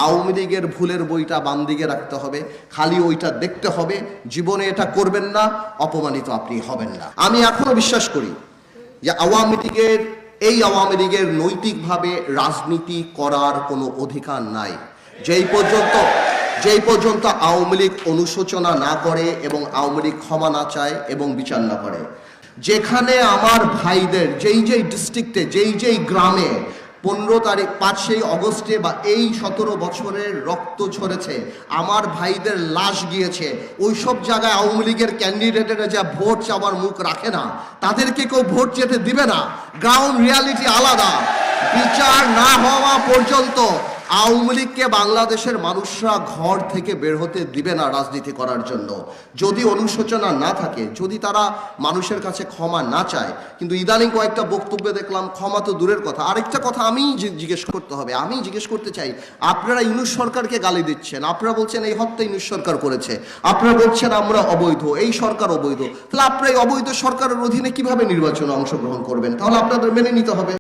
আওয়ামী লীগের ভুলের বইটা বাম দিকে রাখতে হবে, খালি ওইটা দেখতে হবে। জীবনে এটা করবেন না, অপমানিত আপনি হবেন না। আমি এখনো বিশ্বাস করি যে আওয়ামী লীগের নৈতিকভাবে রাজনীতি করার কোনো অধিকার নাই। যেই পর্যন্ত আওয়ামী লীগ অনুশোচনা না করে এবং আওয়ামী লীগ ক্ষমা না চায় এবং বিচার না করে। যেখানে আমার ভাইদের যেই ডিস্ট্রিক্টে যেই গ্রামে 5ই অগস্টে বা এই 17 বছরের রক্ত ঝরেছে, আমার ভাইদের লাশ গিয়েছে, ওই সব জায়গায় আওয়ামী লীগের ক্যান্ডিডেটেরা যা ভোট চাওয়ার মুখ রাখে না, তাদেরকে কেউ ভোট যেতে দিবে না। গ্রাউন্ড রিয়ালিটি আলাদা। বিচার না হওয়া পর্যন্ত আওয়ামী লীগকে বাংলাদেশের মানুষরা ঘর থেকে বের হতে দিবে না রাজনীতি করার জন্য। যদি অনুশোচনা না থাকে, যদি তারা মানুষের কাছে ক্ষমা না চায়। কিন্তু ইদানিং কয়েকটা বক্তব্যে দেখলাম ক্ষমা তো দূরের কথা। আরেকটা কথা আমি জিজ্ঞেস করতে চাই, আপনারা ইউনূস সরকারকে গালি দিচ্ছেন, আপনারা বলছেন এই হত্যা ইউনূস সরকার করেছে, আপনারা বলছেন আমরা অবৈধ, এই সরকার অবৈধ। তাহলে আপনারা এই অবৈধ সরকারের অধীনে কিভাবে নির্বাচনে অংশগ্রহণ করবেন? তাহলে আপনাদের মেনে নিতে হবে।